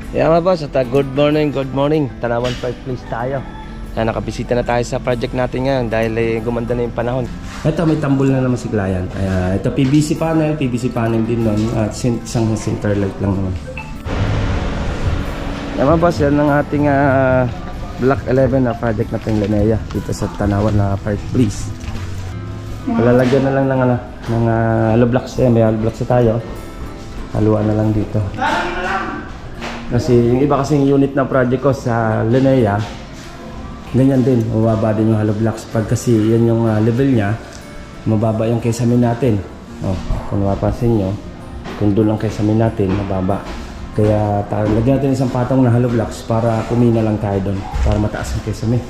Yeah mga boss, at good morning. Tanawan Park Place tayo. Nakabisita na tayo sa project natin ngayon dahil gumanda na yung panahon. Ito may tambol na naman si client. Ito PVC panel din nun at isang center light lang naman. Yeah mga boss, yan ang ating Block 11 na project natin Linea dito sa Tanawan na Park Place. Palalagyan na lang ng hollow blocks. May hollow blocks tayo. Haluan na lang dito. Kasi yung iba kasing unit ng project ko sa Linea, ganyan din, mababa din yung hollow blocks. Pag kasi yan yung level niya, mababa yung kesamin natin. Kung mapapansin nyo, kung doon ang kesamin natin, mababa. Kaya lagyan natin isang patong na hollow blocks para kumina lang tayo doon, para mataas ang kesamin.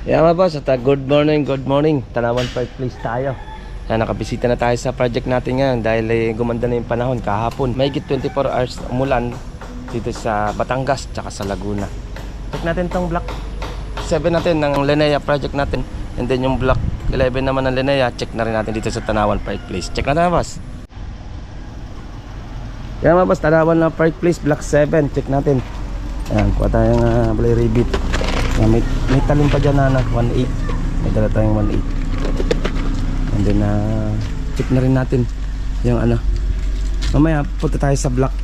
Yeah mga boss, at good morning. Tanawan Park Place tayo. Nakabisita na tayo sa project natin ngayon dahil gumanda na yung panahon kahapon. Mahigit 24 hours umulan dito sa Batangas tsaka sa Laguna. Check natin tong block 7 natin ng Linea project natin. And then yung block 11 naman ng Linea, check na rin natin dito sa Tanawan Park Place. Check natin mga boss. Yeah mga boss, Tanawan na Park Place, block 7. Check natin. Ayan, kuha tayong balay ribbit. May talim pa dyan na 1.8. May dala tayong 1.8. And then check na rin natin yung mamaya punta tayo sa block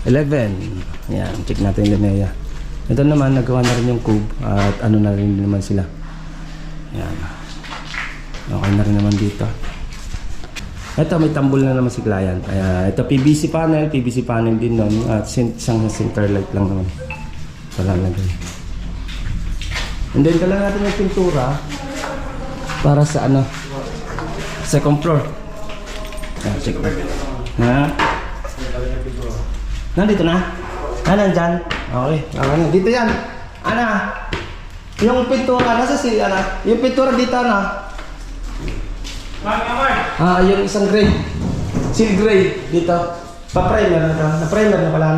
11. Yan, check natin yung Linea. Ito naman nagawa na rin yung cube at na rin naman sila. Yan, okay na rin naman dito. Ito may tambol na naman si client. Ito PVC panel din nun at isang center light lang naman palalagay. And then kailangan natin yung pintura para sa second floor. Check natin. Nandito na? Nandyan? Okay. Dito yan. Yung pintura nasa yung pintura dito yung isang gray. Seal gray dito. Pa-primer na. Na-primer na pala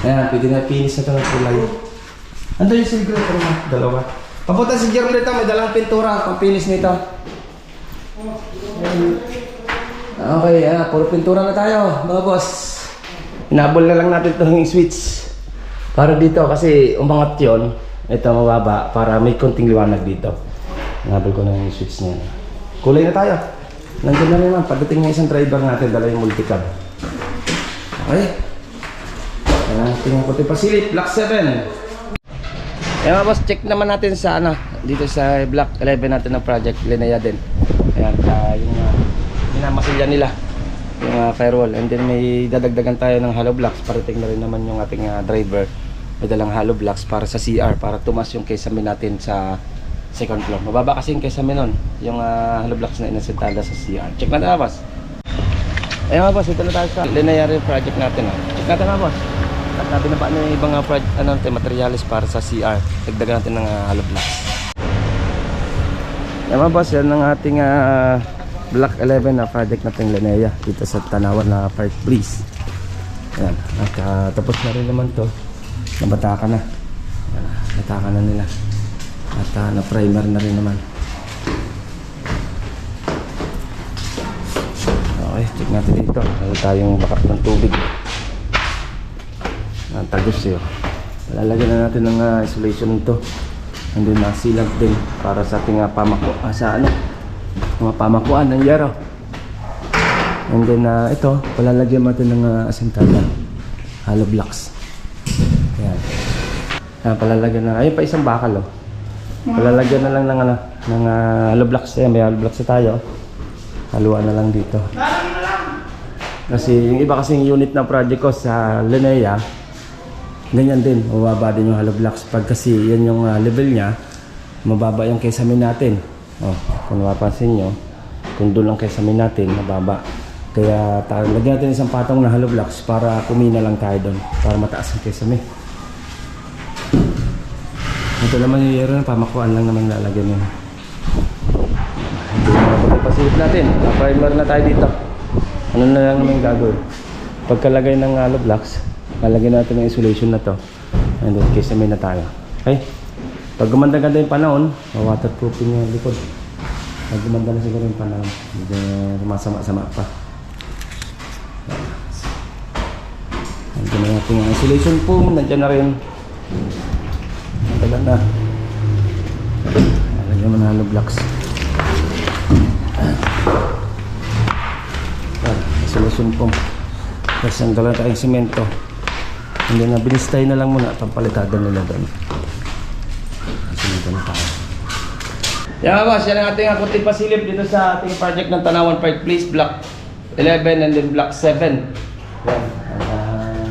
Ayan, pwede na finish na ito ng kulay. Ando yung seal gray dalawa. Papunta si Jerome dito, may dalang pintura pang finish nito. Okay, puro pintura na tayo mga boss. Inabol na lang natin itong switch para dito kasi umangat yun. Ito mababa para may konting liwanag dito. Inabol ko na yung switch niya. Kulay na tayo. Nandiyan na naman, pagdating ng isang driver natin, dala yung multicab. Okay. Tingnan ko ito pasilip, block 7. Mga boss, check naman natin sa dito sa block 11 natin ng project Linea din. Ayan, yung minamasilya nila yung firewall. And then may dadagdagan tayo ng hollow blocks. Parating na rin naman yung ating driver. May dalang hollow blocks para sa CR, para tumas yung kesamin natin sa second floor. Mababa kasi yung kesamin nun, yung hollow blocks na inasentada sa CR. Check natin mga boss. Ayan mga boss, ito na tayo sa Linea rin project natin. Check natin mga boss. At binaba na yung ibang materialis para sa CR. Dagdagan natin ng hollow blocks. Yan mga boss, yan ang ating block 11 na project natin Linea dito sa Tanawan na Park Place. Yan. At tapos na rin naman to. Nabataka na. Nataka na nila. At na-primer na rin naman. Okay, check natin dito. Meron tayong backup ng tubig. Tagos yun. Lalagyan na natin ng isolation nito. And then sealant din para sa ating mga pamakuan ng yero. And then ito, palalagyan natin ng asentada, hollow blocks. Ayan. Palalagyan na, ayun pa isang bakal palalagyan na lang ng hollow blocks. May hollow blocks na tayo. Haluan na lang dito. Kasi yung iba kasing unit ng project ko sa Linea, ganyan din, mababa din yung hollow blocks. Pag kasi yan yung level niya, mababa yung kesamin natin. Kung mapapansin nyo, kung doon ang kesamin natin, mababa. Kaya lagyan natin isang patong na hollow blocks para kumina lang tayo doon. Para mataas ang kesame. Ito naman yung yero, pamakuan lang naman lalagyan yun. Ito yung mga pagpapasilip natin. Primer na tayo dito. Ano na lang naman gagawin. Pagkalagay ng hollow blocks, lalagyan natin ng insulation na to. And then kesame na tayo. Okay? Pag gumanda-ganda yung panahon, waterproofing yung likod. Pag gumanda na siguro yung panahon, hindi masama-sama pa. Nandiyan na natin yung insulation foam, nandiyan na rin. Tagal na. Lagyan mo na hollow blocks. Insulation foam. Tapos ang dala tayong simento. Hindi na, binistay na lang muna. Pampalitadan nila doon. Simento na tayo. Yan boss, yan ang ating kunting pasilip dito sa ating project ng Tanawan Park Place, Block 11 and then Block 7. Yan.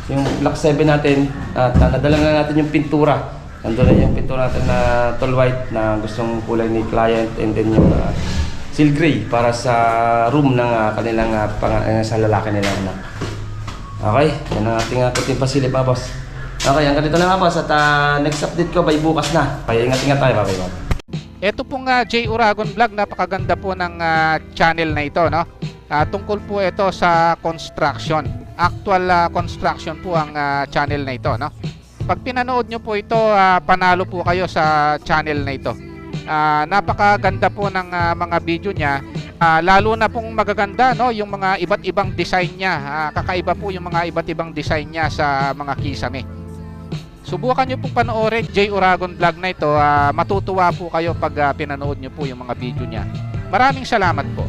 Yung Block 7 natin, nadala na natin yung pintura. Nandun na yung pintura natin na tall white na gustong kulay ni client, and then yung seal gray para sa room ng kanilang sa lalaki nila anak. Okay, yan ang ating kunting pasilip mga boss. Okay, hanggang dito na mga boss at next update ko by bukas na. Kaya ingat-ingat tayo mga boss. Ito pong J. Uragon Vlog, napakaganda po ng channel na ito, no? Tungkol po ito sa construction. Actual construction po ang channel na ito, no? Pag pinanood nyo po ito, panalo po kayo sa channel na ito. Napakaganda po ng mga video niya. Lalo na pong magaganda, no? Yung mga iba't ibang design niya. Kakaiba po yung mga iba't ibang design niya sa mga kisame. Subukan nyo pong panoorin J. Uragon Vlog na ito. Matutuwa po kayo pag pinanood nyo po yung mga video niya. Maraming salamat po.